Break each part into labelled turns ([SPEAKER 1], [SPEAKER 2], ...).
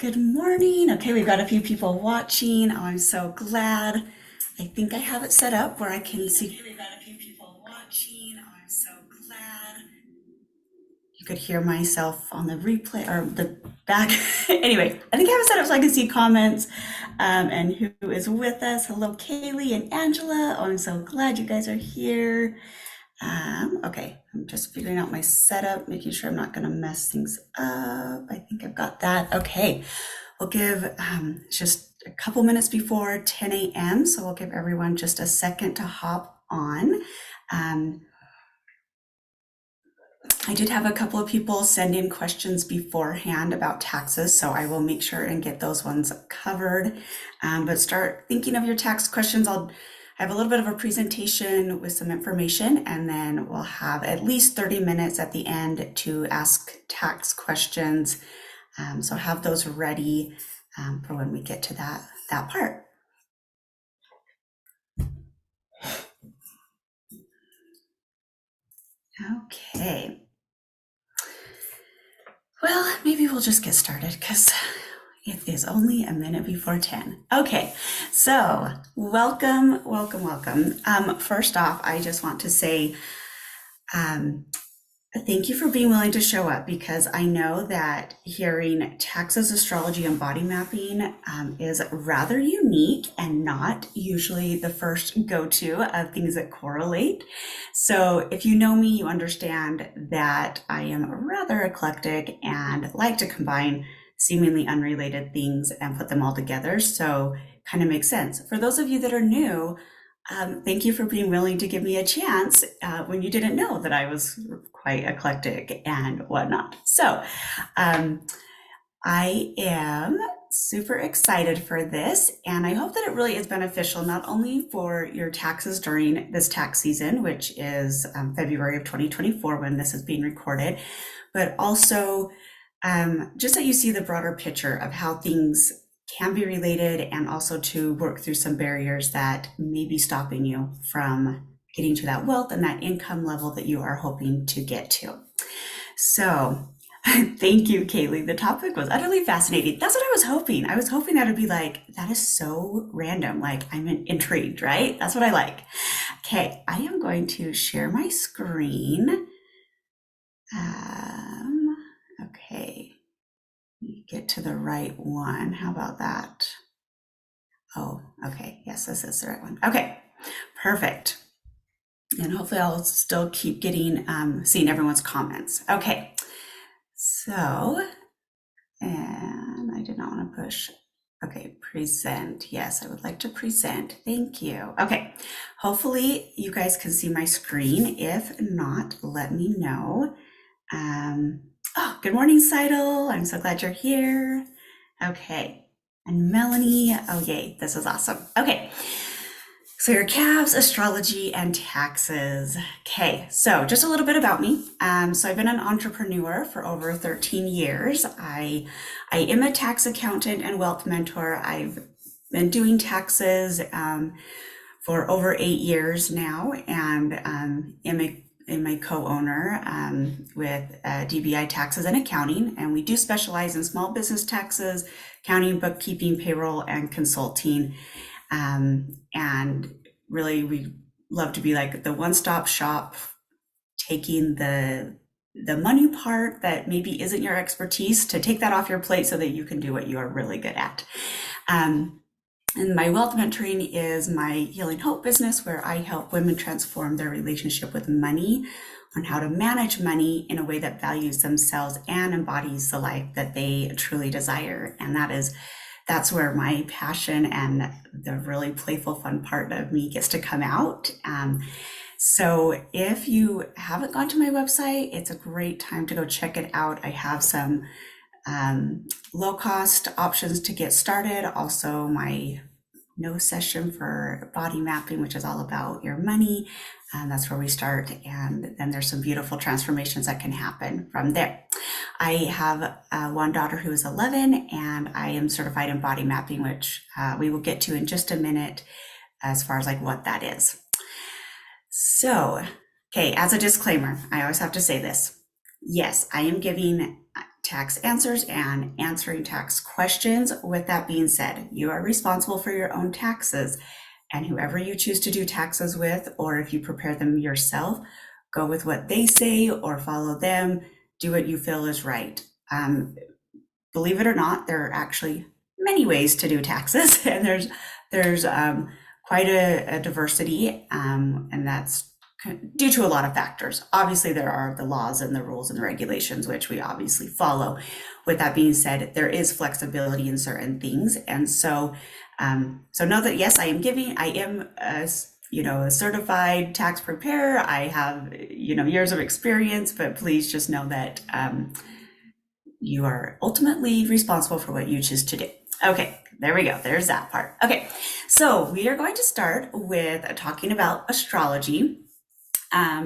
[SPEAKER 1] Good morning. Okay, we've got a few people watching. Oh, I'm so glad. I think I have it set up where I can see. Okay, we've got a few people watching. Oh, I'm so glad. You could hear myself on the replay or the back. Anyway, I think I have it set up so I can see comments and who is with us. Hello, Kaylee and Angela. Oh, I'm so glad you guys are here. Okay, I'm just figuring out my setup, making sure I'm not going to mess things up. I think I've got that. Okay, we'll give just a couple minutes before 10 a.m. So we'll give everyone just a second to hop on. I did have a couple of people send in questions beforehand about taxes, so I will make sure and get those ones covered. But start thinking of your tax questions. I'll have a little bit of a presentation with some information, and then we'll have at least 30 minutes at the end to ask tax questions. So have those ready for when we get to that part. Okay. Well, maybe we'll just get started because it is only a minute before 10. Okay, so welcome. First off, I just want to say thank you for being willing to show up, because I know that hearing taxes, astrology, and body mapping is rather unique and not usually the first go-to of things that correlate. So if you know me, you understand that I am rather eclectic and like to combine seemingly unrelated things and put them all together. So kind of makes sense. For those of you that are new, thank you for being willing to give me a chance when you didn't know that I was quite eclectic and whatnot. So I am super excited for this, and I hope that it really is beneficial not only for your taxes during this tax season, which is February of 2024 when this is being recorded, but also just that you see the broader picture of how things can be related, and also to work through some barriers that may be stopping you from getting to that wealth and that income level that you are hoping to get to. So thank you, Kaylee. The topic was utterly fascinating. That's what I was hoping. I was hoping that it'd be like, that is so random. Like, I'm intrigued, right? That's what I like. Okay, I am going to share my screen. Okay. Get to the right one. How about that? Oh, okay. Yes, this is the right one. Okay, perfect. And hopefully I'll still keep getting, seeing everyone's comments. Okay, so, and I did not want to push. Okay, present. Yes, I would like to present. Thank you. Okay, hopefully you guys can see my screen. If not, let me know. Oh, good morning, Seidel. I'm so glad you're here. Okay. And Melanie, oh yay, this is awesome. Okay. So your calves, astrology, and taxes. Okay, so just a little bit about me. So I've been an entrepreneur for over 13 years. I am a tax accountant and wealth mentor. I've been doing taxes for over 8 years now, and am a co-owner with DBI Taxes and Accounting, and we do specialize in small business taxes, accounting, bookkeeping, payroll, and consulting. And really, we love to be like the one-stop shop, taking the money part that maybe isn't your expertise to take that off your plate so that you can do what you are really good at. And my wealth mentoring is my Healing Hope business, where I help women transform their relationship with money, on how to manage money in a way that values themselves and embodies the life that they truly desire. And that's where my passion and the really playful, fun part of me gets to come out. So if you haven't gone to my website, it's a great time to go check it out. I have some low cost options to get started. Also, my no session for body mapping, which is all about your money. That's where we start. And then there's some beautiful transformations that can happen from there. I have one daughter who is 11, and I am certified in body mapping, which we will get to in just a minute as far as like what that is. So, okay, as a disclaimer, I always have to say this. Yes, I am giving tax answers and answering tax questions. With that being said, you are responsible for your own taxes, and whoever you choose to do taxes with, or if you prepare them yourself, go with what they say or follow them. Do what you feel is right. Believe it or not, there are actually many ways to do taxes, and there's quite a diversity, and that's due to a lot of factors. Obviously, there are the laws and the rules and the regulations, which we obviously follow. With that being said, there is flexibility in certain things, and so know that yes, I am a certified tax preparer. I have years of experience, but please just know that you are ultimately responsible for what you choose to do. Okay, there we go. There's that part. Okay, so we are going to start with talking about astrology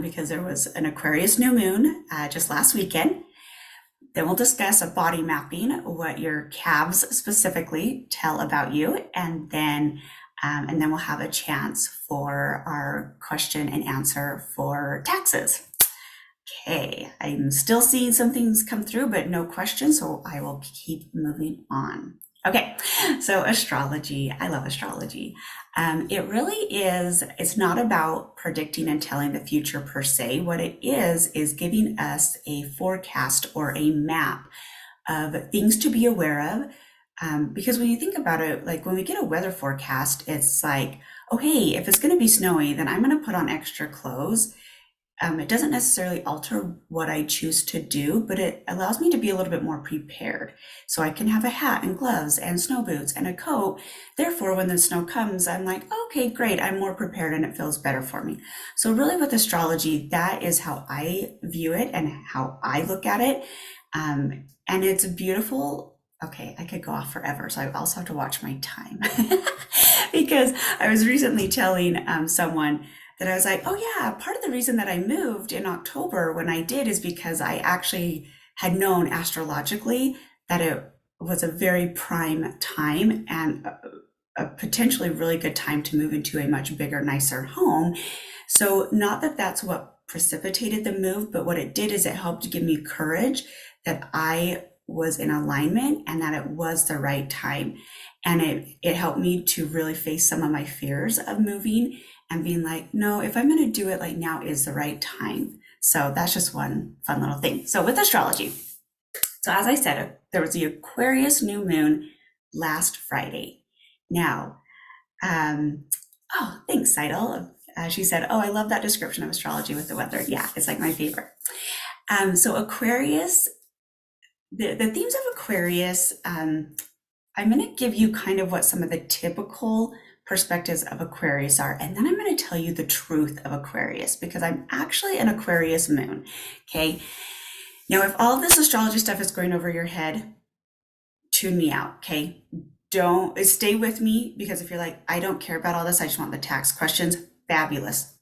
[SPEAKER 1] because there was an Aquarius new moon just last weekend. Then we'll discuss a body mapping, what your calves specifically tell about you, and then we'll have a chance for our question and answer for taxes. Okay, I'm still seeing some things come through, but no questions, so I will keep moving on. Okay, so astrology. I love astrology. It really is, it's not about predicting and telling the future per se. What it is giving us a forecast or a map of things to be aware of. Because when you think about it, like when we get a weather forecast, it's like, oh, hey, if it's going to be snowy, then I'm going to put on extra clothes. It doesn't necessarily alter what I choose to do, but it allows me to be a little bit more prepared. So I can have a hat and gloves and snow boots and a coat. Therefore, when the snow comes, I'm like, okay, great, I'm more prepared and it feels better for me. So really with astrology, that is how I view it and how I look at it. And it's beautiful. Okay, I could go off forever, so I also have to watch my time because I was recently telling someone that I was like, oh yeah, part of the reason that I moved in October when I did is because I actually had known astrologically that it was a very prime time and a potentially really good time to move into a much bigger, nicer home. So not that that's what precipitated the move, but what it did is it helped give me courage that I was in alignment and that it was the right time. And it helped me to really face some of my fears of moving and being like, no, if I'm going to do it, like now is the right time. So that's just one fun little thing. So with astrology, so as I said, there was the Aquarius new moon last Friday. Now, oh, thanks, Seidel. She said, oh, I love that description of astrology with the weather. Yeah, it's like my favorite. So Aquarius, the themes of Aquarius, I'm going to give you kind of what some of the typical perspectives of Aquarius are, and then I'm going to tell you the truth of Aquarius because I'm actually an Aquarius moon. Okay. Now, if all this astrology stuff is going over your head, tune me out. Okay. Don't stay with me because if you're like, I don't care about all this, I just want the tax questions, fabulous.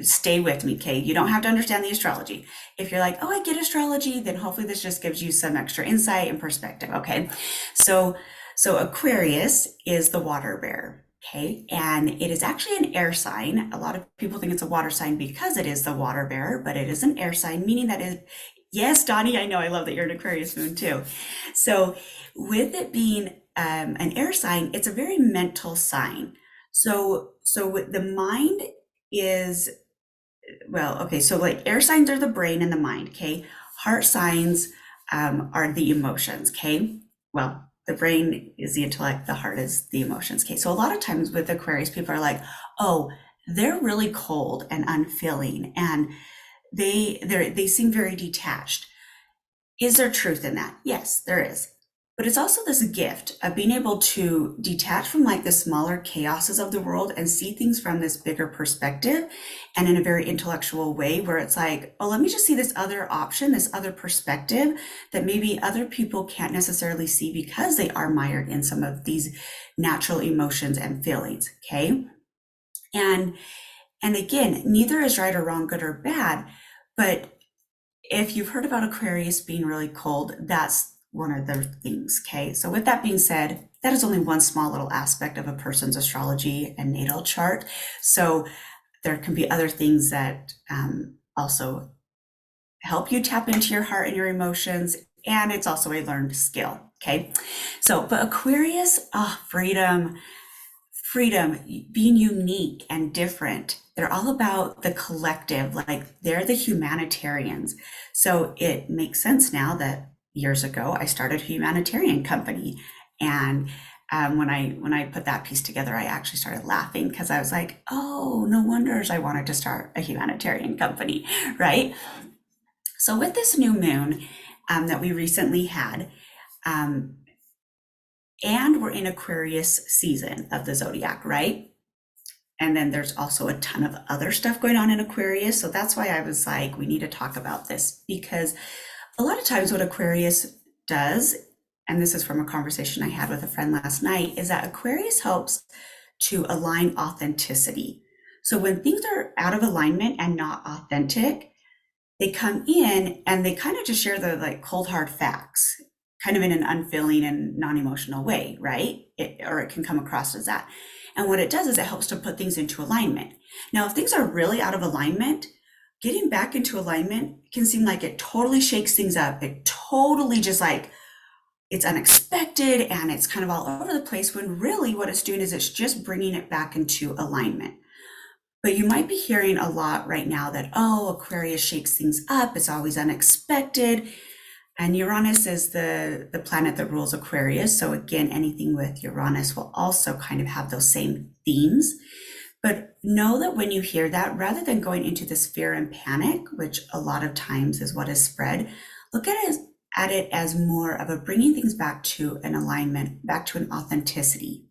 [SPEAKER 1] Stay with me, okay? You don't have to understand the astrology. If you're like, oh, I get astrology, then hopefully this just gives you some extra insight and perspective, okay? So Aquarius is the water bearer, okay? And it is actually an air sign. A lot of people think it's a water sign because it is the water bearer, but it is an air sign, meaning that it, yes, Donnie, I know, I love that you're an Aquarius moon too. So with it being an air sign, it's a very mental sign. So the mind is, well, okay, so like air signs are the brain and the mind, okay? Heart signs are the emotions, okay? Well, the brain is the intellect, the heart is the emotions, okay? So a lot of times with Aquarius, people are like, oh, they're really cold and unfeeling and they seem very detached. Is there truth in that? Yes, there is. But it's also this gift of being able to detach from like the smaller chaoses of the world and see things from this bigger perspective and in a very intellectual way where it's like, oh, let me just see this other option, this other perspective that maybe other people can't necessarily see because they are mired in some of these natural emotions and feelings, okay? And again, neither is right or wrong, good or bad, but if you've heard about Aquarius being really cold, that's one of the things, okay? So with that being said, that is only one small little aspect of a person's astrology and natal chart. So there can be other things that also help you tap into your heart and your emotions and it's also a learned skill. Okay. So, but Aquarius, freedom, being unique and different. They're all about the collective, like they're the humanitarians. So it makes sense now that years ago I started a humanitarian company. And when I put that piece together, I actually started laughing because I was like, oh, no wonders I wanted to start a humanitarian company, right? So with this new moon that we recently had, um, and we're in Aquarius season of the zodiac, right? And then there's also a ton of other stuff going on in Aquarius. So that's why I was like, we need to talk about this because a lot of times what Aquarius does, and this is from a conversation I had with a friend last night, is that Aquarius helps to align authenticity. So when things are out of alignment and not authentic, they come in and they kind of just share the like cold hard facts, kind of in an unfeeling and non-emotional way, right? Or it can come across as that. And what it does is it helps to put things into alignment. Now, if things are really out of alignment, getting back into alignment can seem like it totally shakes things up. It totally just like it's unexpected and it's kind of all over the place when really what it's doing is it's just bringing it back into alignment. But you might be hearing a lot right now that, oh, Aquarius shakes things up. It's always unexpected. And Uranus is the planet that rules Aquarius. So again, anything with Uranus will also kind of have those same themes. But know that when you hear that, rather than going into this fear and panic, which a lot of times is what is spread, look at it as more of a bringing things back to an alignment, back to an authenticity.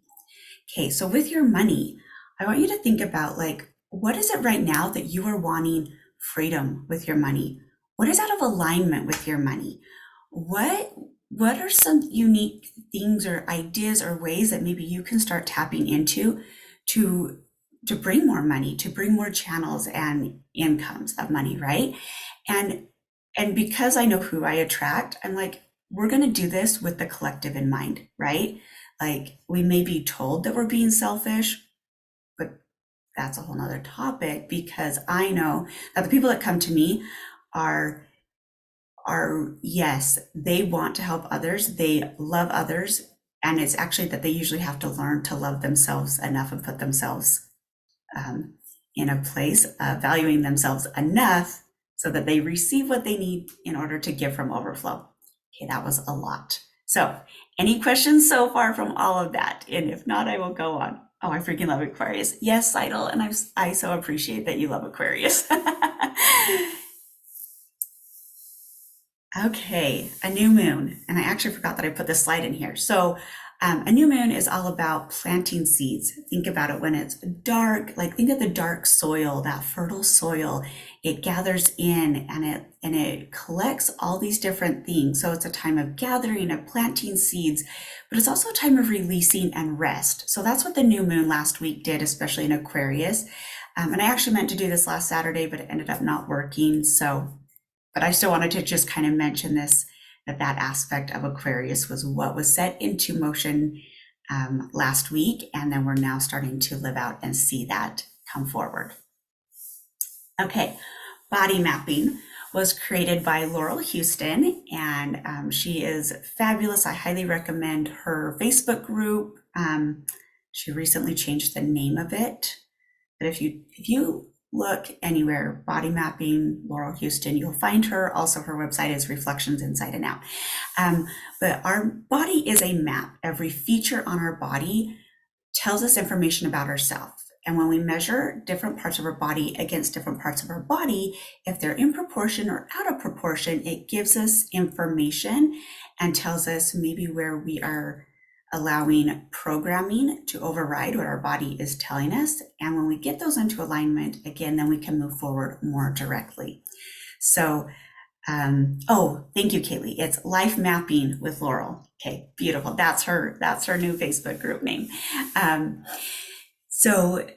[SPEAKER 1] Okay, so with your money, I want you to think about like, what is it right now that you are wanting freedom with your money? What is out of alignment with your money? What what are some unique things or ideas or ways that maybe you can start tapping into to to bring more money, to bring more channels and incomes of money, right? And and because I know who I attract, I'm like, we're going to do this with the collective in mind, right? Like we may be told that we're being selfish, but that's a whole nother topic because I know that the people that come to me are yes, they want to help others, they love others, and it's actually that they usually have to learn to love themselves enough and put themselves um, in a place of valuing themselves enough so that they receive what they need in order to give from overflow. Okay, that was a lot. So, any questions so far from all of that? And if not, I will go on. Oh, I freaking love Aquarius. Yes, Seidel, and I so appreciate that you love Aquarius. Okay, a new moon. And I actually forgot that I put this slide in here. So, a new moon is all about planting seeds. Think about it when it's dark, like think of the dark soil, that fertile soil. It gathers in and it collects all these different things. So it's a time of gathering, of planting seeds, but it's also a time of releasing and rest. So that's what the new moon last week did, especially in Aquarius. And I actually meant to do this last Saturday, but it ended up not working. So but I still wanted to just kind of mention this that aspect of Aquarius was what was set into motion last week, and then we're now starting to live out and see that come forward. Okay, body mapping was created by Laurel Houston, and she is fabulous. I highly recommend her Facebook group. She recently changed the name of it, but if you look anywhere, body mapping, Laurel Houston, you'll find her. Also, her website is Reflections Inside and Out. But our body is a map. Every feature on our body tells us information about ourselves. And when we measure different parts of our body against different parts of our body, if they're in proportion or out of proportion, it gives us information and tells us maybe where we are allowing programming to override what our body is telling us. And when we get those into alignment, again, then we can move forward more directly. So, oh, thank you, Kaylee. It's Life Mapping with Laurel. Okay, beautiful. That's her new Facebook group name. Um, so,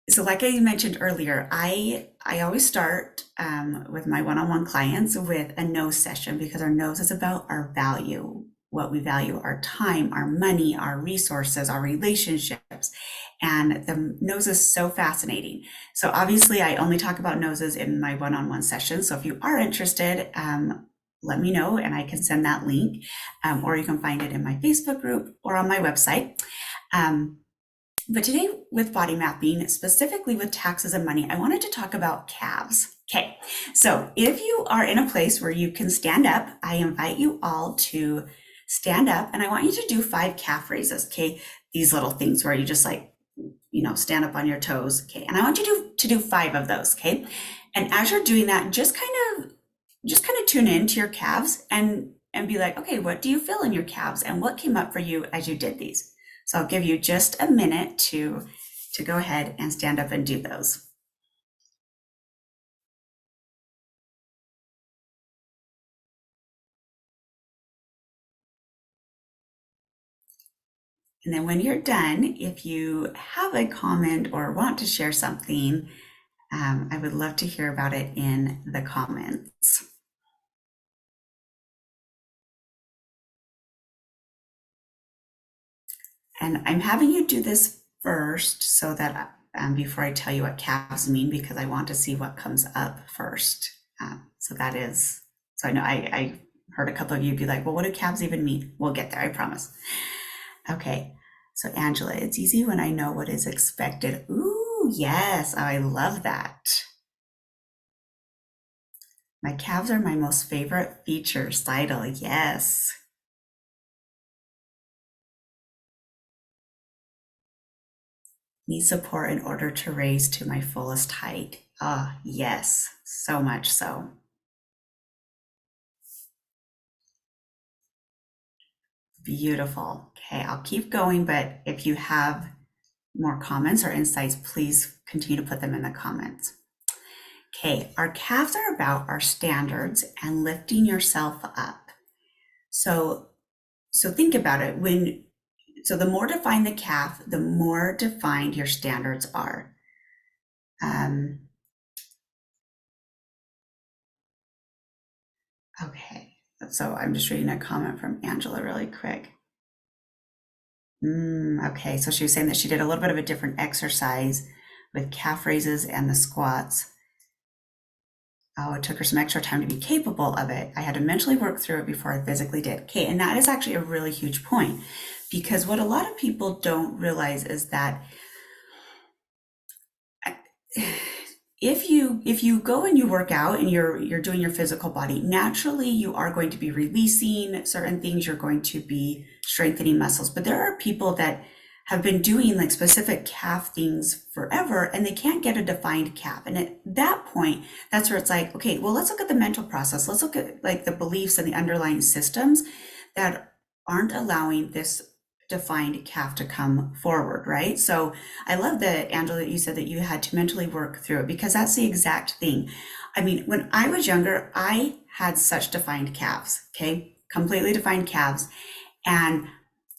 [SPEAKER 1] so like I mentioned earlier, I always start with my one-on-one clients with a nose session because our nose is about our value, what we value, our time, our money, our resources, our relationships. And the nose is so fascinating. So obviously I only talk about noses in my one-on-one sessions. So if you are interested, let me know and I can send that link, or you can find it in my Facebook group or on my website. Um, but today, with body mapping, specifically with taxes and money, I wanted to talk about calves. Okay, so if you are in a place where you can stand up, I invite you all to stand up and I want you to do 5 calf raises. Okay, these little things where you just like, stand up on your toes. Okay, and I want you to do 5 of those. Okay, and as you're doing that, just kind of tune in to your calves and be like, okay, what do you feel in your calves and what came up for you as you did these? So I'll give you just a minute to go ahead and stand up and do those. And then when you're done, if you have a comment or want to share something, I would love to hear about it in the comments. And I'm having you do this first so that before I tell you what calves mean, because I want to see what comes up first. So I know I heard a couple of you be like, well, what do calves even mean? We'll get there, I promise. Okay, so Angela, it's easy when I know what is expected. Ooh, yes, I love that. My calves are my most favorite feature, Seidel, yes. Need support in order to raise to my fullest height. Ah, yes, so much so. Beautiful. Okay, I'll keep going, but if you have more comments or insights, please continue to put them in the comments. Okay, our calves are about our standards and lifting yourself up. So think about it. So the more defined the calf, the more defined your standards are. Um, okay, so I'm just reading a comment from Angela really quick. Okay, so she was saying that she did a little bit of a different exercise with calf raises and the squats. Oh, it took her some extra time to be capable of it. I had to mentally work through it before I physically did. Okay, and that is actually a really huge point, because what a lot of people don't realize is that if you go and you work out and you're doing your physical body, naturally you are going to be releasing certain things, you're going to be strengthening muscles. But there are people that have been doing like specific calf things forever and they can't get a defined calf. And at that point, that's where it's like, okay, well, let's look at the mental process. Let's look at like the beliefs and the underlying systems that aren't allowing this defined calf to come forward, right? So I love that, Angela, that you said that you had to mentally work through it, because that's the exact thing. I mean, when I was younger, I had such defined calves, okay? Completely defined calves. And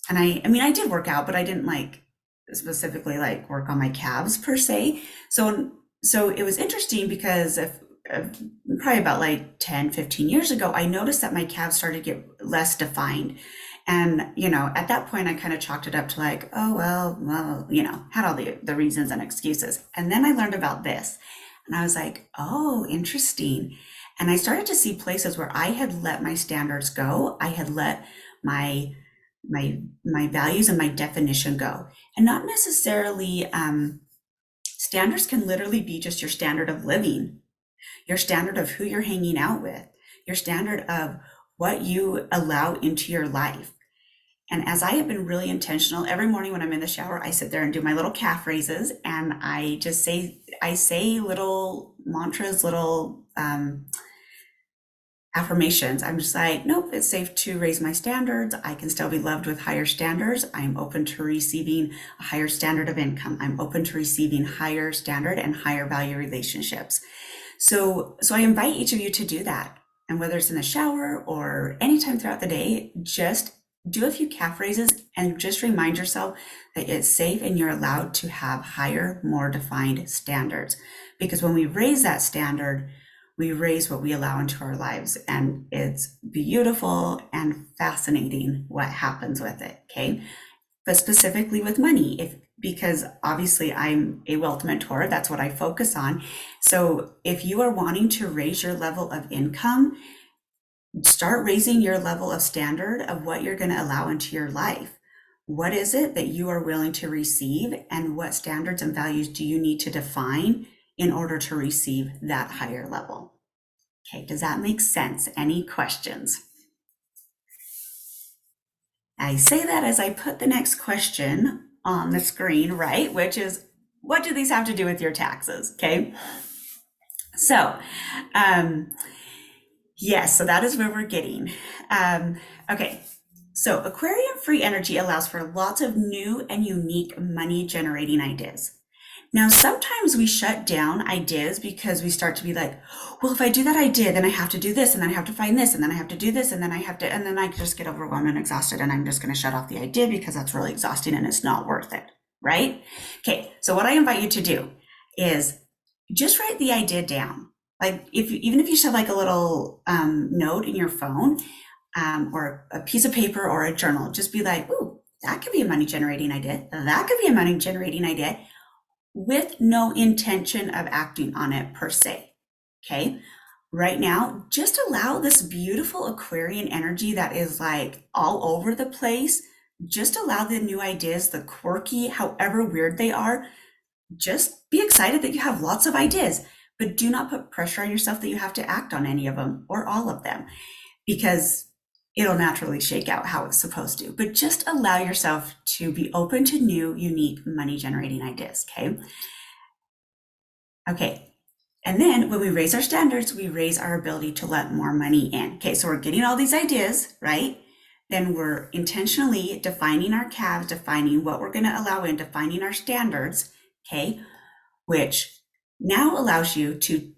[SPEAKER 1] I mean, I did work out, but I didn't like specifically like work on my calves per se. So it was interesting because if probably about like 10, 15 years ago, I noticed that my calves started to get less defined. And, at that point, I kind of chalked it up to like, oh, well, had all the reasons and excuses. And then I learned about this and I was like, oh, interesting. And I started to see places where I had let my standards go. I had let my my values and my definition go, and not necessarily standards can literally be just your standard of living, your standard of who you're hanging out with, your standard of what you allow into your life. And as I have been really intentional, every morning when I'm in the shower, I sit there and do my little calf raises, and I say little mantras, little affirmations. I'm just like, nope, it's safe to raise my standards. I can still be loved with higher standards. I'm open to receiving a higher standard of income. I'm open to receiving higher standard and higher value relationships. So I invite each of you to do that. And whether it's in the shower or anytime throughout the day, just do a few calf raises and just remind yourself that it's safe and you're allowed to have higher, more defined standards. Because when we raise that standard, we raise what we allow into our lives, and it's beautiful and fascinating what happens with it. Okay, but specifically with money, because obviously I'm a wealth mentor, that's what I focus on. So if you are wanting to raise your level of income, Start raising your level of standard of what you're going to allow into your life. What is it that you are willing to receive, and what standards and values do you need to define in order to receive that higher level? Okay, does that make sense? Any questions? I say that as I put the next question on the screen, right? Which is, what do these have to do with your taxes? Okay. So, um, yes, so that is where we're getting. Okay. So, Aquarian free energy allows for lots of new and unique money generating ideas. Now, sometimes we shut down ideas because we start to be like, well, if I do that idea, then I have to do this, and then I have to find this, and then I have to do this, and then I have to, and then I just get overwhelmed and exhausted, and I'm just going to shut off the idea because that's really exhausting and it's not worth it, right? Okay, so what I invite you to do is just write the idea down. Like, even if you just have like a little note in your phone, or a piece of paper or a journal, just be like, ooh, that could be a money generating idea. That could be a money generating idea, with no intention of acting on it per se. Okay. Right now, just allow this beautiful Aquarian energy that is like all over the place. Just allow the new ideas, the quirky, however weird they are. Just be excited that you have lots of ideas, but do not put pressure on yourself that you have to act on any of them or all of them, because it'll naturally shake out how it's supposed to. But just allow yourself to be open to new, unique money generating ideas. Okay. Okay. And then when we raise our standards, we raise our ability to let more money in. Okay. So we're getting all these ideas, right? Then we're intentionally defining our calves, defining what we're going to allow in, defining our standards. Okay. Which now allows you to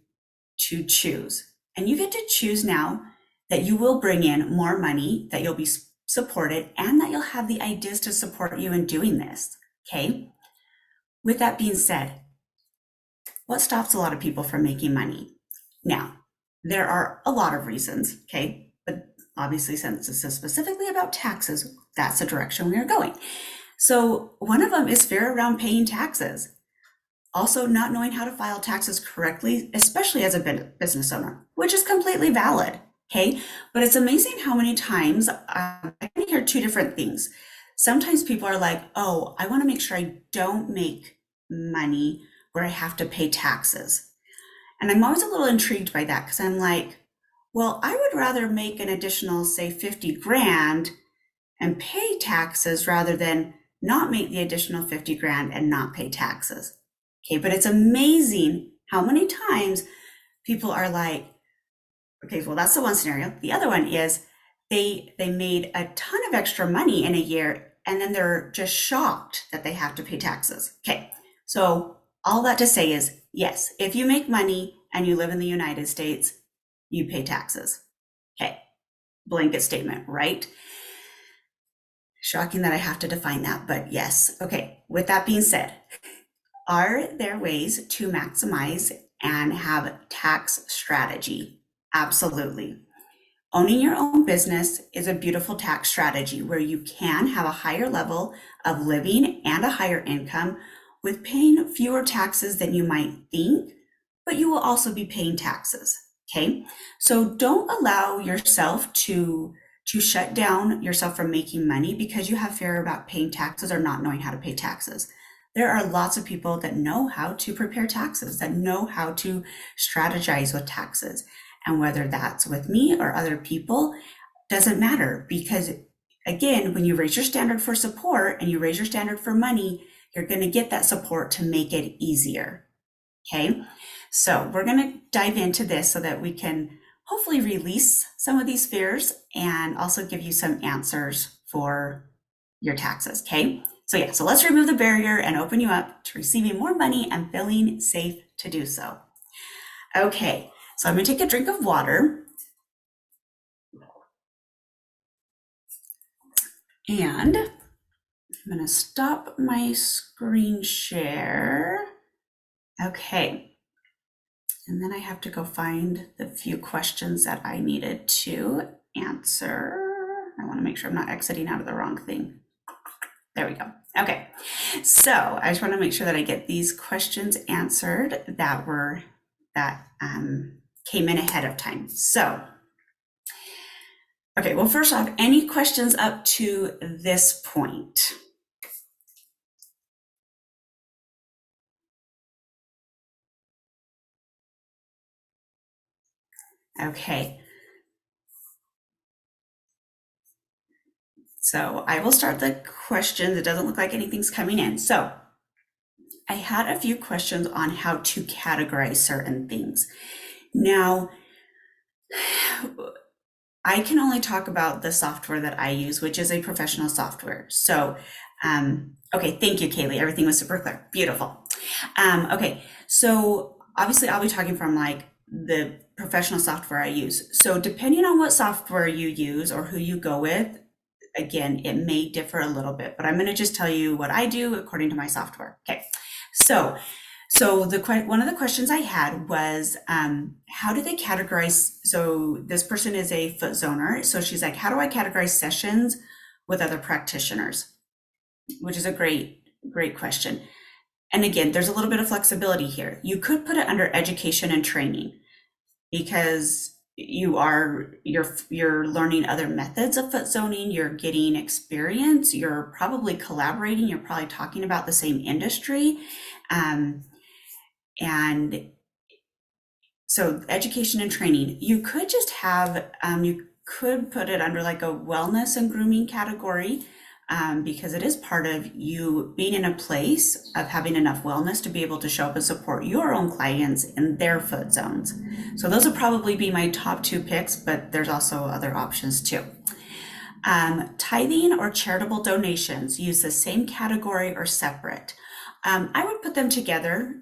[SPEAKER 1] choose. And you get to choose now that you will bring in more money, that you'll be supported, and that you'll have the ideas to support you in doing this. Okay. With that being said, what stops a lot of people from making money? Now, there are a lot of reasons, okay? But obviously, since this is specifically about taxes, that's the direction we are going. So, one of them is fear around paying taxes. Also, not knowing how to file taxes correctly, especially as a business owner, which is completely valid, okay? But it's amazing how many times I can hear two different things. Sometimes people are like, oh, I want to make sure I don't make money where I have to pay taxes. And I'm always a little intrigued by that, because I'm like, well, I would rather make an additional, say, 50 grand and pay taxes rather than not make the additional 50 grand and not pay taxes. Okay, but it's amazing how many times people are like, okay, well, that's the one scenario. The other one is they made a ton of extra money in a year, and then they're just shocked that they have to pay taxes. Okay, so all that to say is, yes, if you make money and you live in the United States, you pay taxes. Okay, blanket statement, right? Shocking that I have to define that, but yes. Okay, with that being said, are there ways to maximize and have tax strategy? Absolutely. Owning your own business is a beautiful tax strategy where you can have a higher level of living and a higher income with paying fewer taxes than you might think, but you will also be paying taxes. Okay. So don't allow yourself to shut down yourself from making money because you have fear about paying taxes or not knowing how to pay taxes. There are lots of people that know how to prepare taxes, that know how to strategize with taxes. And whether that's with me or other people, doesn't matter, because again, when you raise your standard for support and you raise your standard for money, you're going to get that support to make it easier. Okay. So we're going to dive into this so that we can hopefully release some of these fears and also give you some answers for your taxes. Okay. So yeah, so let's remove the barrier and open you up to receiving more money and feeling safe to do so. Okay, so I'm gonna take a drink of water. And I'm gonna stop my screen share. Okay. And then I have to go find the few questions that I needed to answer. I wanna make sure I'm not exiting out of the wrong thing. There we go. Okay, so I just want to make sure that I get these questions answered that came in ahead of time. So Okay, well, first off, any questions up to this point? Okay, so I will start the questions. It doesn't look like anything's coming in. So I had a few questions on how to categorize certain things. Now, I can only talk about the software that I use, which is a professional software. So, okay, thank you, Kaylee. Everything was super clear. Beautiful. Okay, so obviously I'll be talking from like the professional software I use. So depending on what software you use or who you go with, again, it may differ a little bit, but I'm going to just tell you what I do according to my software. Okay, so one of the questions I had was, how do they categorize? So this person is a foot zoner. So she's like, how do I categorize sessions with other practitioners? Which is a great question. And again, there's a little bit of flexibility here. You could put it under education and training because you're learning other methods of foot zoning, you're getting experience, you're probably collaborating, you're probably talking about the same industry. Um, and so education and training, you could just have, you could put it under like a wellness and grooming category, because it is part of you being in a place of having enough wellness to be able to show up and support your own clients in their foot zones. So those would probably be my top two picks, but there's also other options too. Tithing or charitable donations, use the same category or separate. I would put them together,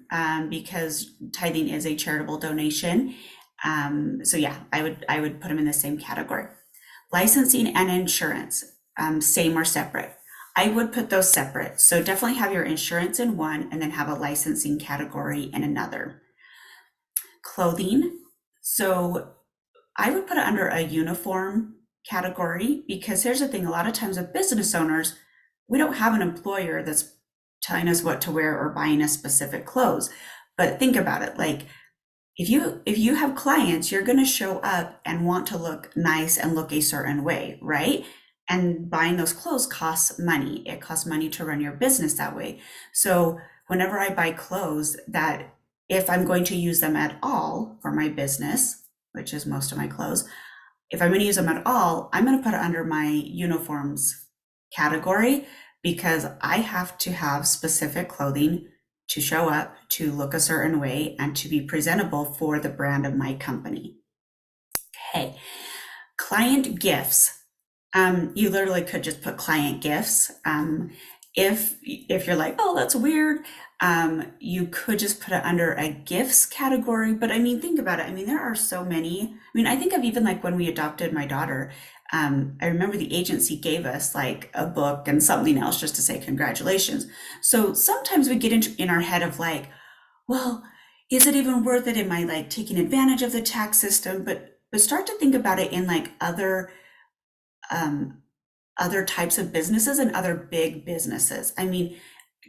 [SPEAKER 1] because tithing is a charitable donation. So yeah, I would put them in the same category. Licensing and insurance, same or separate. I would put those separate. So definitely have your insurance in one and then have a licensing category in another. Clothing. So I would put it under a uniform category because here's the thing, a lot of times with business owners, we don't have an employer that's telling us what to wear or buying us specific clothes. But think about it, like if you have clients, you're going to show up and want to look nice and look a certain way, right? And buying those clothes costs money. It costs money to run your business that way. So whenever I buy clothes, that if I'm going to use them at all for my business, which is most of my clothes, if I'm going to use them at all, I'm going to put it under my uniforms category because I have to have specific clothing to show up, to look a certain way, and to be presentable for the brand of my company. Okay, client gifts. You literally could just put client gifts. If you're like, oh, that's weird, you could just put it under a gifts category. But I mean, think about it. I mean, there are so many. I mean, I think of even like when we adopted my daughter, I remember the agency gave us like a book and something else just to say congratulations. So sometimes we get in our head of like, well, is it even worth it? Am I like taking advantage of the tax system? But start to think about it in like um, other types of businesses and other big businesses. I mean,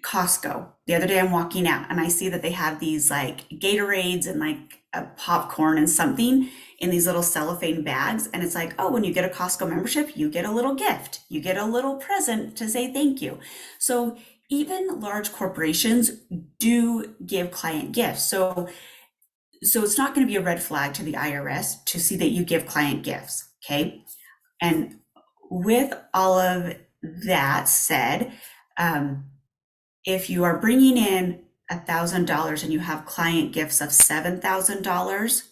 [SPEAKER 1] Costco. The other day I'm walking out and I see that they have these like Gatorades and like a popcorn and something in these little cellophane bags. And it's like, oh, when you get a Costco membership, you get a little gift, you get a little present to say thank you. So even large corporations do give client gifts. So it's not going to be a red flag to the IRS to see that you give client gifts. Okay. And with all of that said, if you are bringing in $1,000 and you have client gifts of $7,000,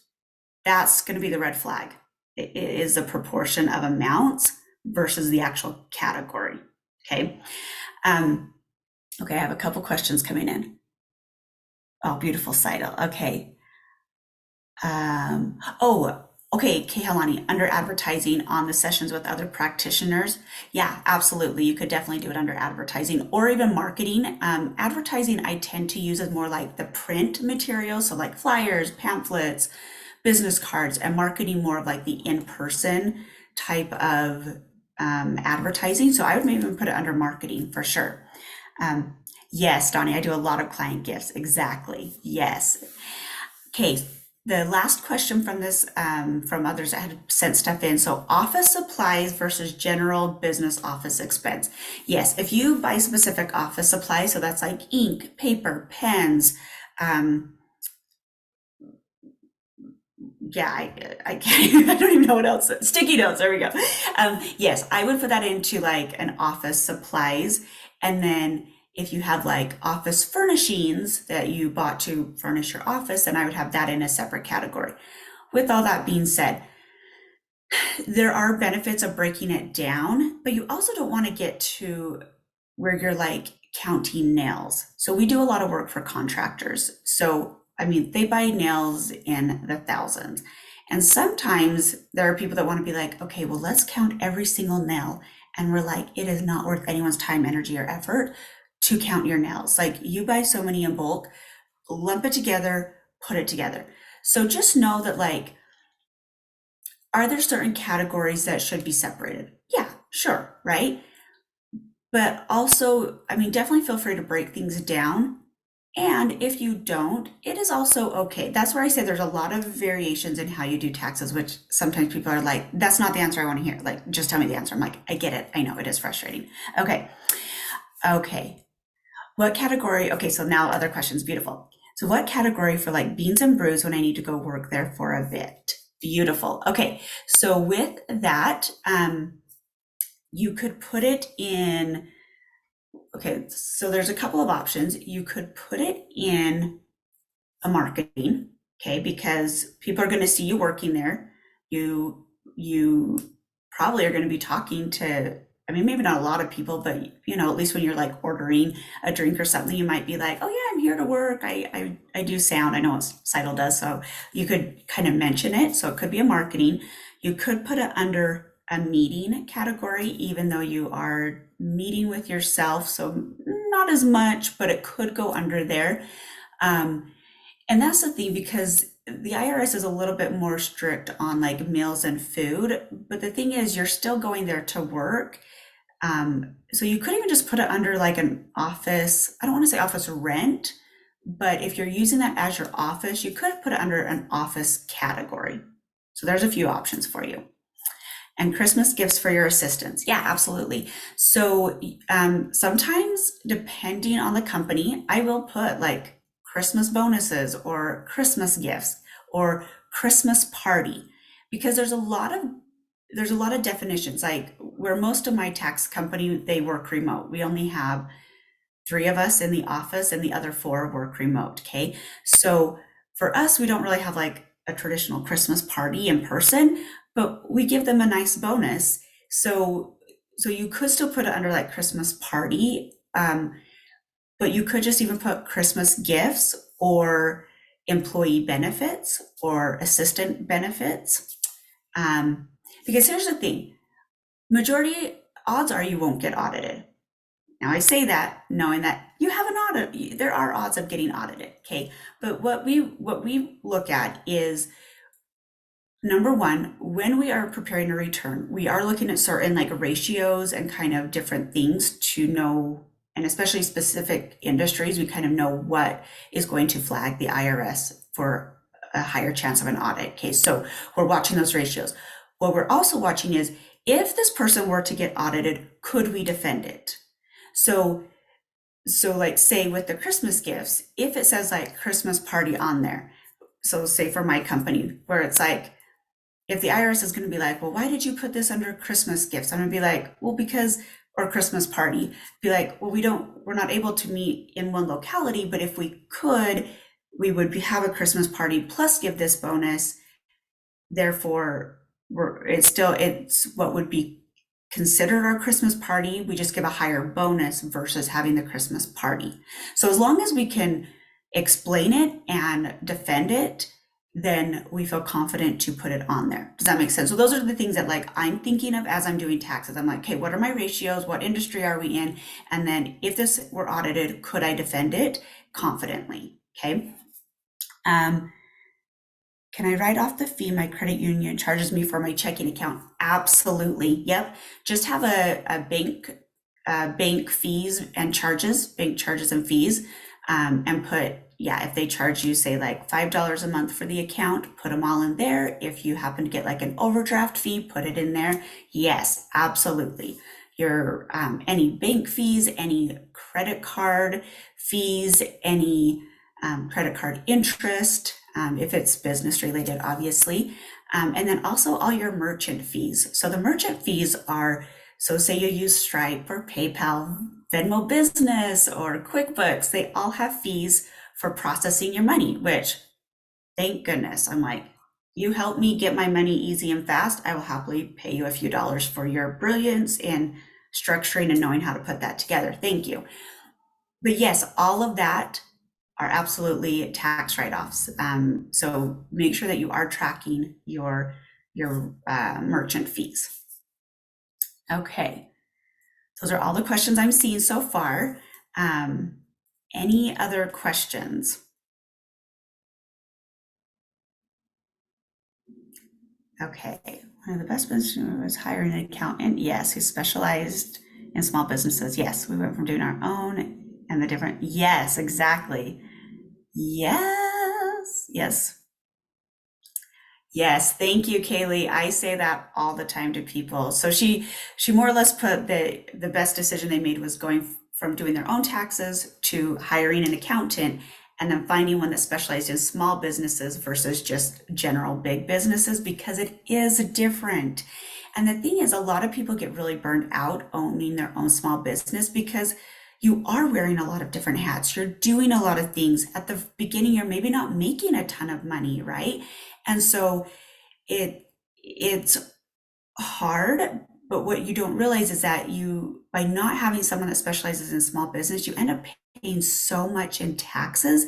[SPEAKER 1] that's going to be the red flag. It is a proportion of amounts versus the actual category. Okay. Okay, I have a couple questions coming in. Oh, beautiful site. Okay. Oh, okay, Kehalani, under advertising on the sessions with other practitioners. Yeah, absolutely. You could definitely do it under advertising or even marketing. Advertising, I tend to use as more like the print material. So like flyers, pamphlets, business cards, and marketing more of like the in-person type of advertising. So I would maybe even put it under marketing for sure. Um, yes, Donnie, I do a lot of client gifts. Exactly. Yes. Okay, The last question from this, from others that had sent stuff in. So office supplies versus general business office expense. Yes, if you buy specific office supplies, so that's like ink, paper, pens, um, yeah, I can't, I don't even know what else. Sticky notes, there we go. Yes, I would put that into like an office supplies. And then if you have like office furnishings that you bought to furnish your office, then I would have that in a separate category. With all that being said, there are benefits of breaking it down, but you also don't want to get to where you're like counting nails. So we do a lot of work for contractors. So, I mean, they buy nails in the thousands. And sometimes there are people that want to be like, okay, well, let's count every single nail. And we're like, it is not worth anyone's time, energy, or effort to count your nails. Like, you buy so many in bulk, lump it together, put it together. So just know that, like, are there certain categories that should be separated? Yeah, sure, right? But also, I mean, definitely feel free to break things down. And if you don't, it is also okay. That's where I say there's a lot of variations in how you do taxes, which sometimes people are like, that's not the answer I want to hear. Like, just tell me the answer. I'm like, I get it. I know it is frustrating. Okay. Okay. What category? Okay. So now other questions. Beautiful. So what category for like beans and brews when I need to go work there for a bit? Beautiful. Okay. So with that, you could put it in, okay, so there's a couple of options. You could put it in a marketing, okay, because people are going to see you working there. You probably are going to be talking to, I mean, maybe not a lot of people, but at least when you're like ordering a drink or something, you might be like, oh yeah, I'm here to work. I do sound. I know what Seidel does, so you could kind of mention it. So it could be a marketing. You could put it under a meeting category, even though you are meeting with yourself. So not as much, but it could go under there. Um, and that's the thing, because the IRS is a little bit more strict on like meals and food. But the thing is, you're still going there to work. So you could even just put it under like an office. I don't want to say office rent, but if you're using that as your office, you could put it under an office category. So there's a few options for you. And Christmas gifts for your assistants. Yeah, absolutely. So sometimes, depending on the company, I will put like Christmas bonuses or Christmas gifts or Christmas party, because there's a lot of definitions. Like, where most of my tax company, they work remote. We only have 3 of us in the office and the other 4 work remote. Okay. So for us, we don't really have like a traditional Christmas party in person, but we give them a nice bonus. So you could still put it under like Christmas party, but you could just even put Christmas gifts or employee benefits or assistant benefits. Um, because here's the thing, majority odds are you won't get audited. Now, I say that knowing that you have an audit, there are odds of getting audited, okay? But what we look at is, number one, when we are preparing a return, we are looking at certain like ratios and kind of different things to know, and especially specific industries, we kind of know what is going to flag the IRS for a higher chance of an audit. Okay, so we're watching those ratios. What we're also watching is, if this person were to get audited, could we defend it? So like, say with the Christmas gifts, if it says like Christmas party on there, so say for my company, where it's like, if the IRS is going to be like, well, why did you put this under Christmas gifts? I'm going to be like, well, because, or Christmas party, be like, well, we're not able to meet in one locality, but if we could, we would have a Christmas party plus give this bonus. Therefore, it's what would be considered our Christmas party. We just give a higher bonus versus having the Christmas party. So as long as we can explain it and defend it, then we feel confident to put it on there. Does that make sense? So those are the things that like I'm thinking of as I'm doing taxes. I'm like, okay, what are my ratios? What industry are we in? And then if this were audited, could I defend it confidently? Okay. Can I write off the fee my credit union charges me for my checking account? Absolutely. Yep. Just have a bank fees and charges, bank charges and fees, and put yeah, if they charge you, say, like $5 a month for the account, put them all in there. If you happen to get like an overdraft fee, put it in there. Yes, absolutely. Your any bank fees, any credit card fees, any credit card interest, if it's business related, obviously. And then also all your merchant fees. So the merchant fees are, so say you use Stripe or PayPal, Venmo Business, or QuickBooks, they all have fees for processing your money, which thank goodness. I'm like, you help me get my money easy and fast. I will happily pay you a few dollars for your brilliance in structuring and knowing how to put that together. Thank you. But yes, all of that are absolutely tax write-offs. So make sure that you are tracking your merchant fees. Okay, those are all the questions I'm seeing so far. Any other questions? Okay, one of the best businesses was hiring an accountant. Yes, who specialized in small businesses. Yes, we went from doing our own and the different. Yes, exactly. Yes, yes. Yes, thank you, Kaylee. I say that all the time to people. So she more or less put the best decision they made was going from doing their own taxes to hiring an accountant and then finding one that specialized in small businesses versus just general big businesses because it is different. And the thing is, a lot of people get really burned out owning their own small business because you are wearing a lot of different hats. You're doing a lot of things. At the beginning, you're maybe not making a ton of money, right? And so it's hard, but what you don't realize is that you, by not having someone that specializes in small business, you end up paying so much in taxes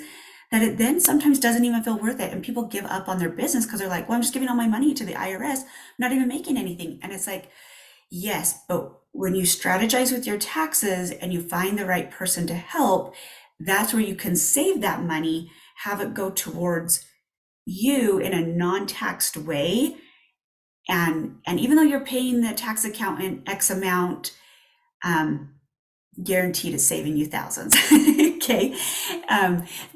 [SPEAKER 1] that it then sometimes doesn't even feel worth it. And people give up on their business because they're like, well, I'm just giving all my money to the IRS, I'm not even making anything. And it's like, yes, but when you strategize with your taxes and you find the right person to help, that's where you can save that money, have it go towards you in a non-taxed way. And even though you're paying the tax accountant X amount, um, guaranteed it's saving you thousands. Okay.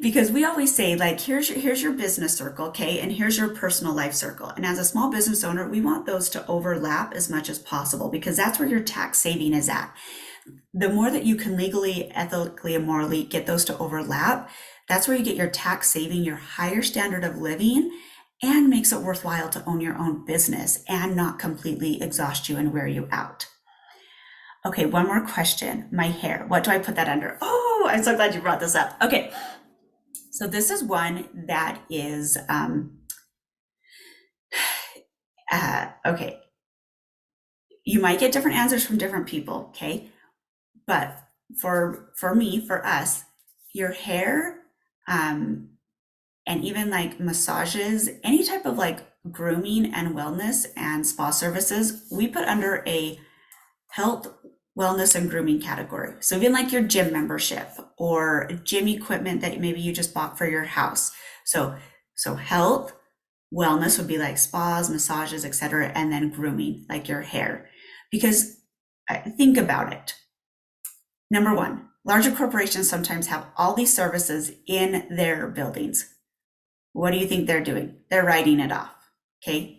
[SPEAKER 1] Because we always say, like, here's your business circle, okay, and here's your personal life circle. And as a small business owner, we want those to overlap as much as possible because that's where your tax saving is at. The more that you can legally, ethically, and morally get those to overlap, that's where you get your tax saving, your higher standard of living, and makes it worthwhile to own your own business and not completely exhaust you and wear you out. Okay, one more question. My hair, what do I put that under? Oh, I'm so glad you brought this up. Okay, so this is one that is, okay, you might get different answers from different people, okay? But for me, for us, your hair, and even like massages, any type of like grooming and wellness and spa services, we put under a health, wellness, and grooming category. So even like your gym membership or gym equipment that maybe you just bought for your house. So health, wellness would be like spas, massages, etc., and then grooming, like your hair. Because think about it. Number one, larger corporations sometimes have all these services in their buildings. What do you think they're doing? They're writing it off. Okay.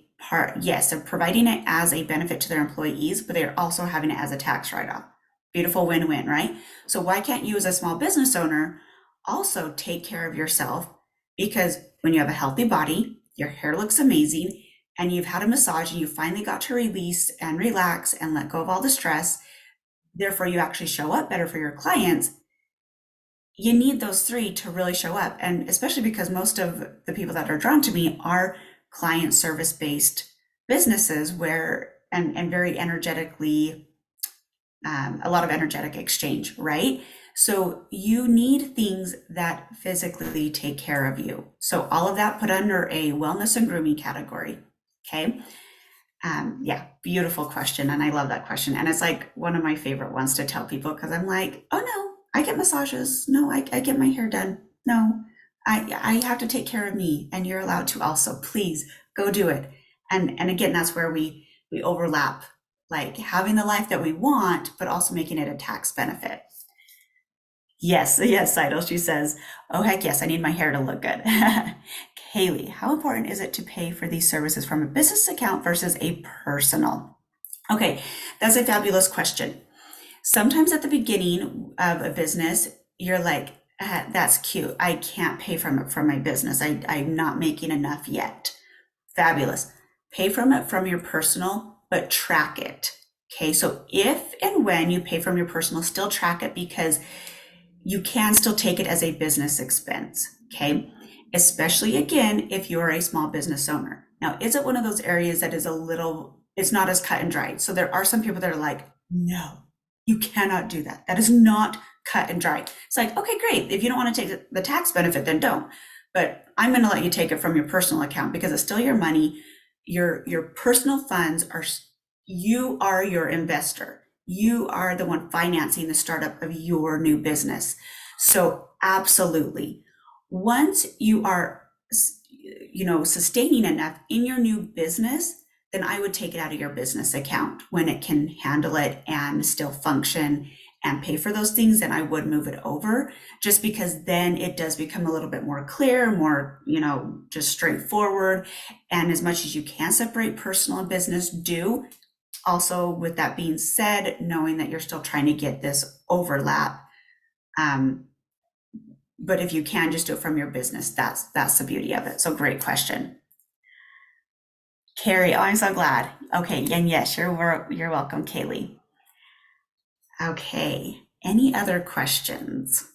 [SPEAKER 1] Yes, they're providing it as a benefit to their employees, but they're also having it as a tax write-off. Beautiful win-win, right? So why can't you as a small business owner also take care of yourself? Because when you have a healthy body, your hair looks amazing, and you've had a massage and you finally got to release and relax and let go of all the stress, therefore you actually show up better for your clients. You need those three to really show up. And especially because most of the people that are drawn to me are client service based businesses where, and very energetically, a lot of energetic exchange, right? So you need things that physically take care of you. So all of that put under a wellness and grooming category. Okay. Yeah, beautiful question. And I love that question. And it's like one of my favorite ones to tell people because I'm like, oh no, I get massages. No, I get my hair done. No, I have to take care of me. And you're allowed to also. Please go do it. And again, that's where we overlap, like having the life that we want, but also making it a tax benefit. Yes, yes, Seidel. She says, oh, heck yes, I need my hair to look good. Kaylee, how important is it to pay for these services from a business account versus a personal? Okay, that's a fabulous question. Sometimes at the beginning of a business, you're like, that's cute. I can't pay from my business. I'm not making enough yet. Fabulous. Pay from it from your personal, but track it. Okay, so if and when you pay from your personal, still track it because you can still take it as a business expense. Okay, especially again if you're a small business owner. Now, is it one of those areas that is a little, it's not as cut and dried? So there are some people that are like, no, you cannot do that. That is not cut and dried. It's like, okay, great. If you don't want to take the tax benefit, then don't. But I'm going to let you take it from your personal account because it's still your money. Your personal funds are, you are your investor. You are the one financing the startup of your new business. So absolutely. Once you are, sustaining enough in your new business, then I would take it out of your business account when it can handle it and still function and pay for those things. Then I would move it over, just because then it does become a little bit more clear, more, just straightforward. And as much as you can separate personal and business, do. Also, with that being said, knowing that you're still trying to get this overlap, um, but if you can just do it from your business, that's the beauty of it. So great question. Carrie, oh, I'm so glad. Okay, and yes, you're welcome, Kaylee. Okay, any other questions?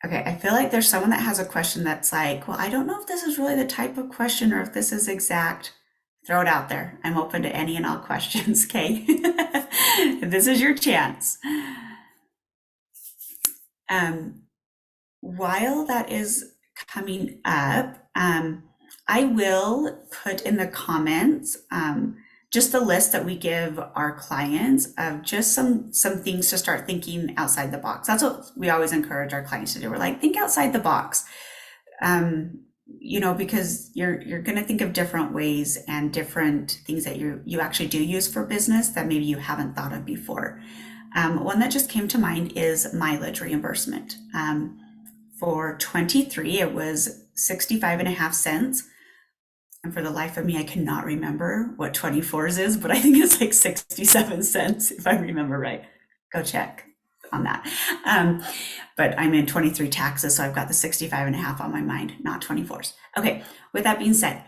[SPEAKER 1] Okay, I feel like there's someone that has a question that's like, well, I don't know if this is really the type of question or if this is exact. Throw it out there. I'm open to any and all questions, okay? This is your chance. Um, while that is coming up, I will put in the comments just the list that we give our clients of just some things to start thinking outside the box. That's what we always encourage our clients to do. We're like, think outside the box, because you're going to think of different ways and different things that you actually do use for business that maybe you haven't thought of before. One that just came to mind is mileage reimbursement. For 23, it was 65 and a half cents. And for the life of me, I cannot remember what 24s is, but I think it's like 67 cents, if I remember right. Go check on that. But I'm in 23 taxes, so I've got the 65 and a half on my mind, not 24s. Okay, with that being said,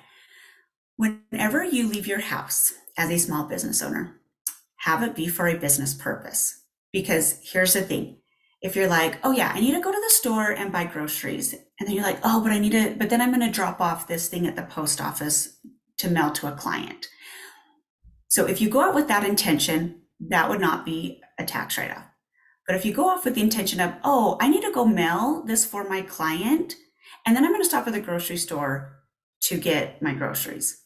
[SPEAKER 1] whenever you leave your house as a small business owner, have it be for a business purpose. Because here's the thing. If you're like, oh yeah, I need to go to the store and buy groceries. And then you're like, oh, but then I'm going to drop off this thing at the post office to mail to a client. So if you go out with that intention, that would not be a tax write-off. But if you go off with the intention of, oh, I need to go mail this for my client, and then I'm going to stop at the grocery store to get my groceries,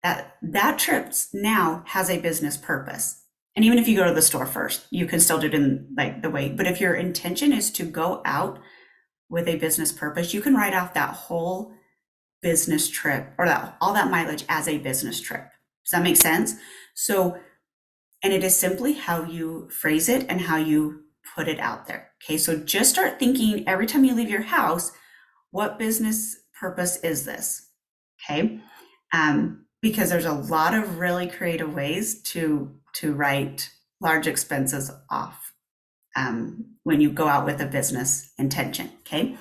[SPEAKER 1] that trip now has a business purpose. And even if you go to the store first, you can still do it in like the way. But if your intention is to go out with a business purpose, you can write off that whole business trip or all that mileage as a business trip. Does that make sense? So, and it is simply how you phrase it and how you put it out there. Okay, so just start thinking every time you leave your house, what business purpose is this? Okay. Because there's a lot of really creative ways to write large expenses off when you go out with a business intention. Okay.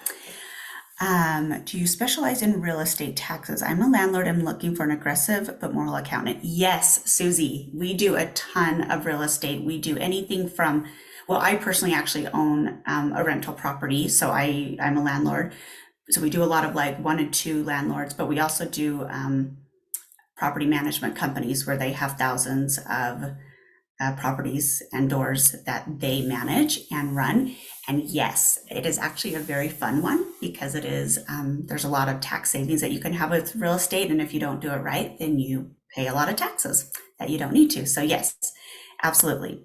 [SPEAKER 1] Do you specialize in real estate taxes? I'm a landlord. I'm looking for an aggressive but moral accountant. Yes, Susie, we do a ton of real estate. We do anything from, well, I personally actually own a rental property, so I'm a landlord. So we do a lot of like 1 and 2 landlords, but we also do property management companies where they have thousands of properties and doors that they manage and run. And yes, it is actually a very fun one because it is, there's a lot of tax savings that you can have with real estate. And if you don't do it right, then you pay a lot of taxes that you don't need to. So yes, absolutely.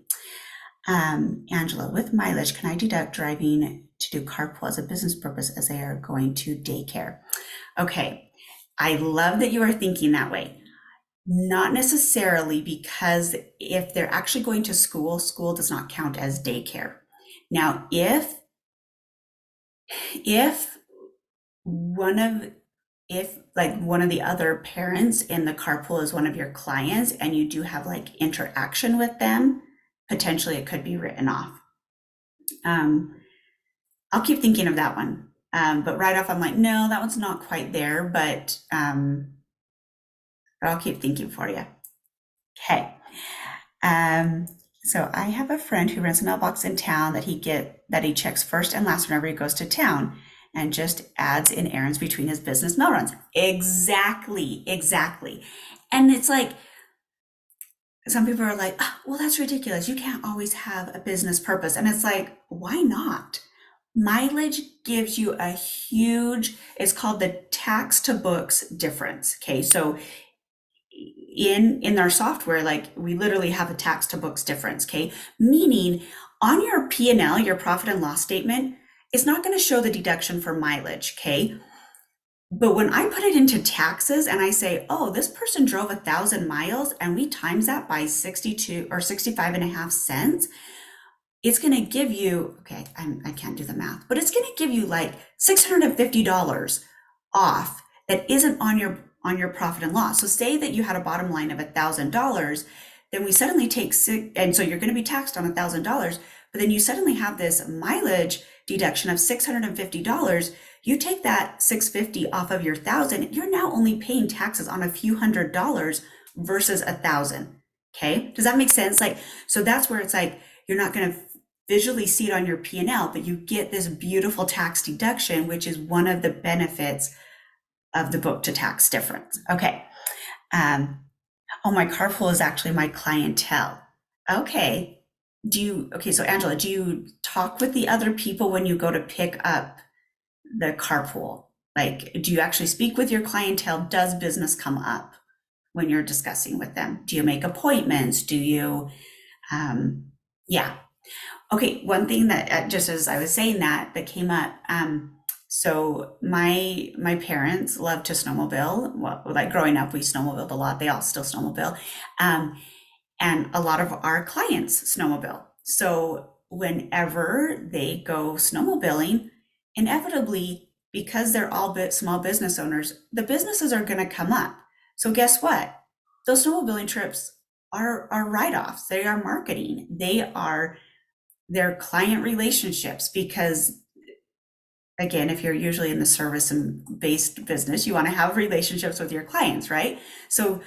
[SPEAKER 1] Angela, with mileage, can I deduct driving to do carpool as a business purpose as they are going to daycare? Okay, I love that you are thinking that way. Not necessarily, because if they're actually going to school, school does not count as daycare. Now, if one of if like one of the other parents in the carpool is one of your clients and you do have like interaction with them, potentially it could be written off. Um, I'll keep thinking of that one. But right off, I'm like, no, that one's not quite there, but I'll keep thinking for you. Okay. Um, so I have a friend who rents a mailbox in town that he checks first and last whenever he goes to town and just adds in errands between his business mail runs. Exactly, exactly. And it's like some people are like, "Ah, well, that's ridiculous. You can't always have a business purpose." And it's like, why not? Mileage gives you a huge, it's called the tax to books difference. Okay. So in our software, like we literally have a tax to books difference. Okay. Meaning on your P&L, your profit and loss statement, it's not going to show the deduction for mileage. Okay. But when I put it into taxes and I say, oh, this person drove 1,000 miles and we times that by 62 or 65 and a half cents, it's going to give you, okay, I can't do the math, but it's going to give you like $650 off that isn't on your profit and loss. So say that you had a bottom line of $1,000, then we suddenly take and so you're going to be taxed on $1,000, but then you suddenly have this mileage deduction of $650. You take that 650 off of your 1,000, you're now only paying taxes on a few $100s versus 1,000. Okay, does that make sense? Like, so that's where it's like you're not going to visually see it on your P&L, but you get this beautiful tax deduction, which is one of the benefits of the book to tax difference. Okay. Oh, my carpool is actually my clientele. Okay. Okay, so Angela, do you talk with the other people when you go to pick up the carpool? Like, do you actually speak with your clientele? Does business come up when you're discussing with them? Do you make appointments? Yeah. Okay, one thing that just as I was saying that came up. So my parents love to snowmobile. Well, like growing up, we snowmobiled a lot. They all still snowmobile, um, and a lot of our clients snowmobile. So whenever they go snowmobiling, inevitably, because they're all small business owners, the businesses are going to come up. So guess what? Those snowmobiling trips are write-offs. They are marketing. They're client relationships because again, if you're usually in the service and based business, you want to have relationships with your clients, right? So,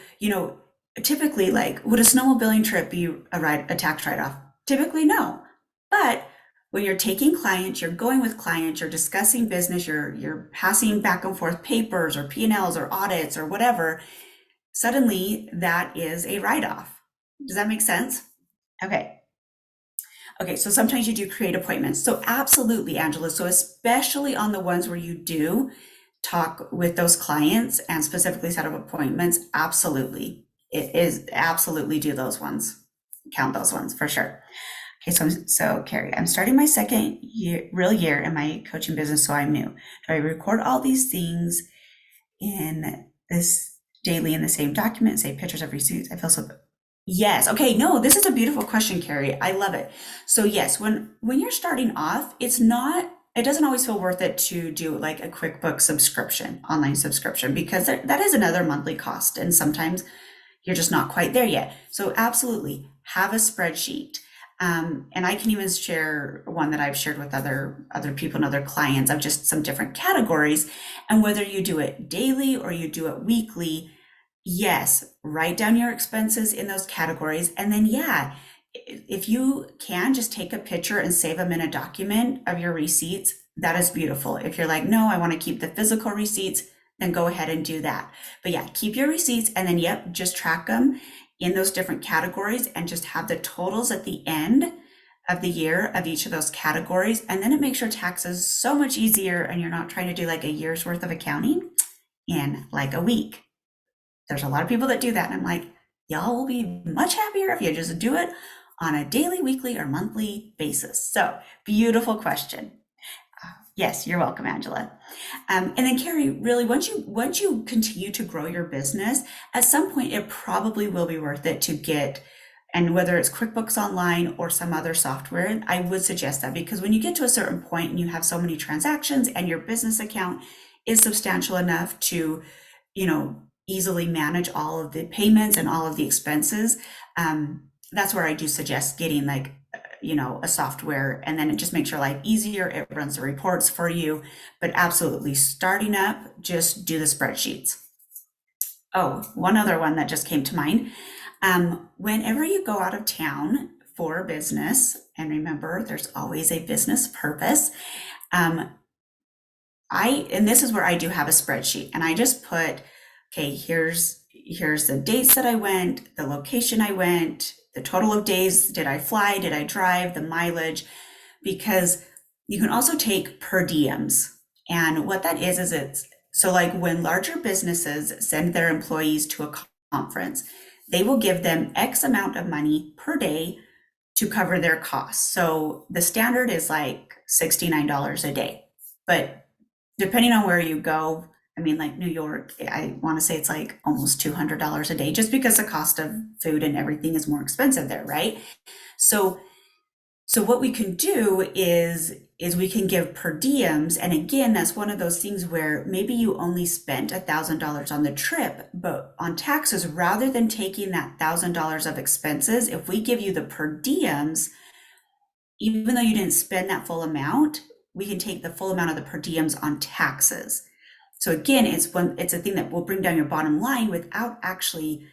[SPEAKER 1] typically, like, would a snowmobiling trip be a tax write-off? Typically, no. But when you're taking clients, you're going with clients, you're discussing business, you're passing back and forth papers or P&Ls or audits or whatever, suddenly that is a write-off. Does that make sense? Okay. Okay, so sometimes you do create appointments. So absolutely, Angela. So especially on the ones where you do talk with those clients and specifically set up appointments, absolutely. It is absolutely do those ones. Count those ones for sure. Okay, so Carrie, I'm starting my second real year in my coaching business, so I'm new. Do I record all these things in this daily in the same document, say pictures of receipts? I feel so. Yes. Okay. No, this is a beautiful question, Carrie. I love it. So yes, when you're starting off, it doesn't always feel worth it to do like a QuickBooks subscription, online subscription, because that is another monthly cost. And sometimes you're just not quite there yet. So absolutely have a spreadsheet. And I can even share one that I've shared with other people and other clients of just some different categories. And whether you do it daily or you do it weekly, yes, write down your expenses in those categories. And then, yeah, if you can just take a picture and save them in a document of your receipts, that is beautiful. If you're like, no, I want to keep the physical receipts, then go ahead and do that. But yeah, keep your receipts and then, yep, just track them in those different categories and just have the totals at the end of the year of each of those categories. And then it makes your taxes so much easier and you're not trying to do like a year's worth of accounting in like a week. There's a lot of people that do that. And I'm like, y'all will be much happier if you just do it on a daily, weekly, or monthly basis. So beautiful question. Yes, you're welcome, Angela. And then Carrie, really, once you continue to grow your business, at some point it probably will be worth it to get and whether it's QuickBooks Online or some other software, I would suggest that, because when you get to a certain point and you have so many transactions and your business account is substantial enough to, easily manage all of the payments and all of the expenses, that's where I do suggest getting like, a software, and then it just makes your life easier. It runs the reports for you, but absolutely starting up, just do the spreadsheets. Oh, one other one that just came to mind. Whenever you go out of town for business, and remember, there's always a business purpose. Um, and this is where I do have a spreadsheet, and I just put, okay, here's the dates that I went, the location I went, the total of days. Did I fly? Did I drive? The mileage? Because you can also take per diems. And what that is it's so like when larger businesses send their employees to a conference, they will give them X amount of money per day to cover their costs. So the standard is like $69 a day. But depending on where you go, I mean, like New York, I want to say it's like almost $200 a day, just because the cost of food and everything is more expensive there, right? So what we can do is we can give per diems, and again, that's one of those things where maybe you only spent $1,000 on the trip, but on taxes, rather than taking that $1,000 of expenses, if we give you the per diems, even though you didn't spend that full amount, we can take the full amount of the per diems on taxes. So again, it's a thing that will bring down your bottom line without actually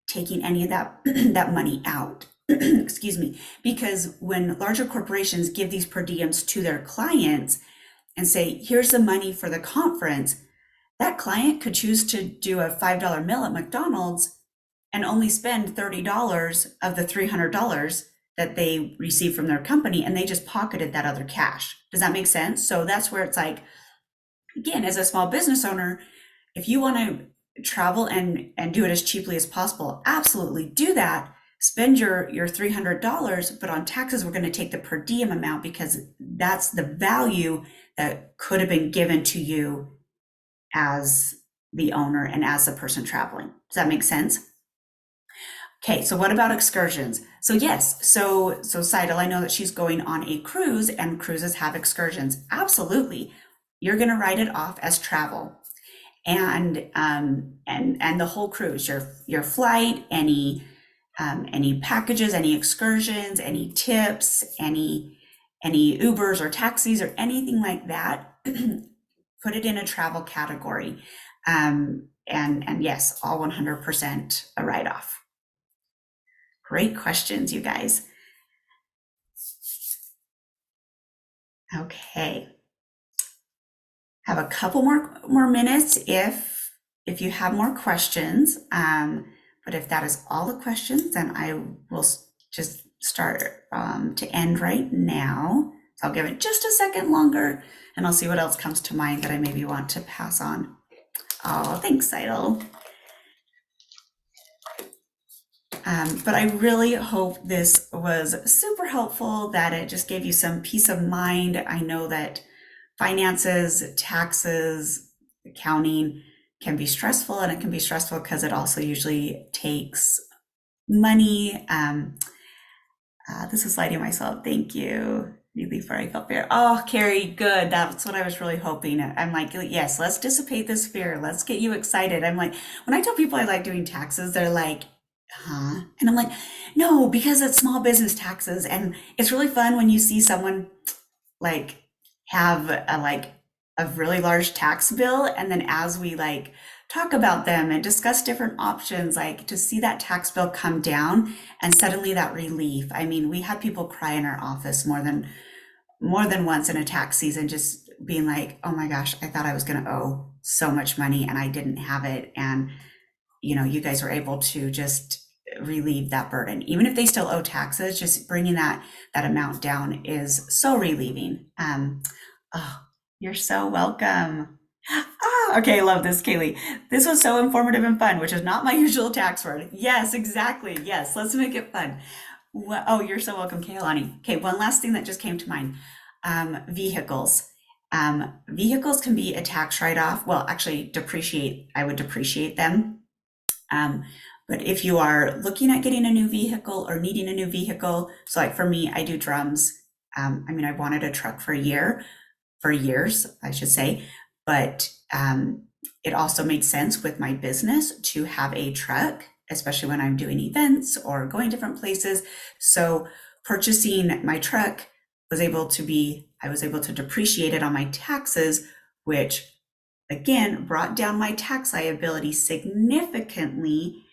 [SPEAKER 1] taking any of that that money out. Excuse me. Because when larger corporations give these per diems to their clients and say, here's the money for the conference, that client could choose to do a $5 meal at McDonald's and only spend $30 of the $300 that they receive from their company, and they just pocketed that other cash. Does that make sense? So that's where it's like, again, as a small business owner, if you want to travel and do it as cheaply as possible, absolutely do that. Spend your $300, but on taxes, we're going to take the per diem amount, because that's the value that could have been given to you as the owner and as the person traveling. Does that make sense? Okay, so what about excursions? So yes, so Seidel, I know that she's going on a cruise, and cruises have excursions. Absolutely. You're going to write it off as travel. And the whole cruise, your flight, any packages, any excursions, any tips, any Ubers or taxis or anything like that, put it in a travel category. And yes, all 100% a write-off. Great questions, you guys. Okay. Have a couple more minutes if you have more questions. But if that is all the questions, then I will just start to end right now. So I'll give it just a second longer, and I'll see what else comes to mind that I maybe want to pass on. Oh, thanks, Seidel. But I really hope this was super helpful, that it just gave you some peace of mind. I know that finances, taxes, accounting can be stressful, and it can be stressful because it also usually takes money. This is lighting myself. Thank you. Before I felt fear. Oh, Carrie, good. That's what I was really hoping. I'm like, yes, let's dissipate this fear. Let's get you excited. I'm like, when I tell people I like doing taxes, they're like, huh? And I'm like, no, because it's small business taxes. And it's really fun when you see someone like have a really large tax bill, and then as we like talk about them and discuss different options, like to see that tax bill come down and suddenly that relief. I mean, we had people cry in our office more than once in a tax season, just being like, oh my gosh, I thought I was going to owe so much money and I didn't have it. And you guys were able to just relieve that burden. Even if they still owe taxes, just bringing that amount down is so relieving. Oh, you're so welcome. Okay, I love this, Kaylee. This was so informative and fun, which is not my usual tax word. Yes, exactly. Yes, let's make it fun. Oh, you're so welcome, Kaylani. Okay, one last thing that just came to mind. Vehicles. Vehicles can be a tax write-off. Well, actually, I would depreciate them. But if you are looking at getting a new vehicle or needing a new vehicle, so like for me, I do drums. I wanted a truck for years, I should say, but it also made sense with my business to have a truck, especially when I'm doing events or going different places. So purchasing my truck I was able to depreciate it on my taxes, which again brought down my tax liability significantly.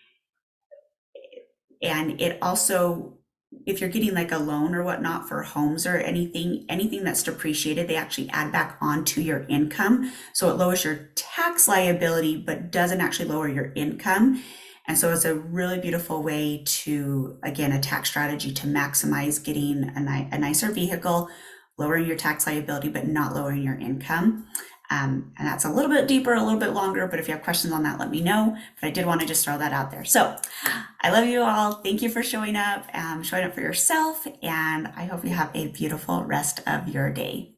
[SPEAKER 1] And it also, if you're getting like a loan or whatnot for homes or anything that's depreciated, they actually add back onto your income. So it lowers your tax liability, but doesn't actually lower your income. And so it's a really beautiful way to, again, a tax strategy to maximize getting a nicer vehicle, lowering your tax liability, but not lowering your income. And that's a little bit deeper, a little bit longer, but if you have questions on that, let me know. But I did want to just throw that out there. So I love you all. Thank you for showing up for yourself. And I hope you have a beautiful rest of your day.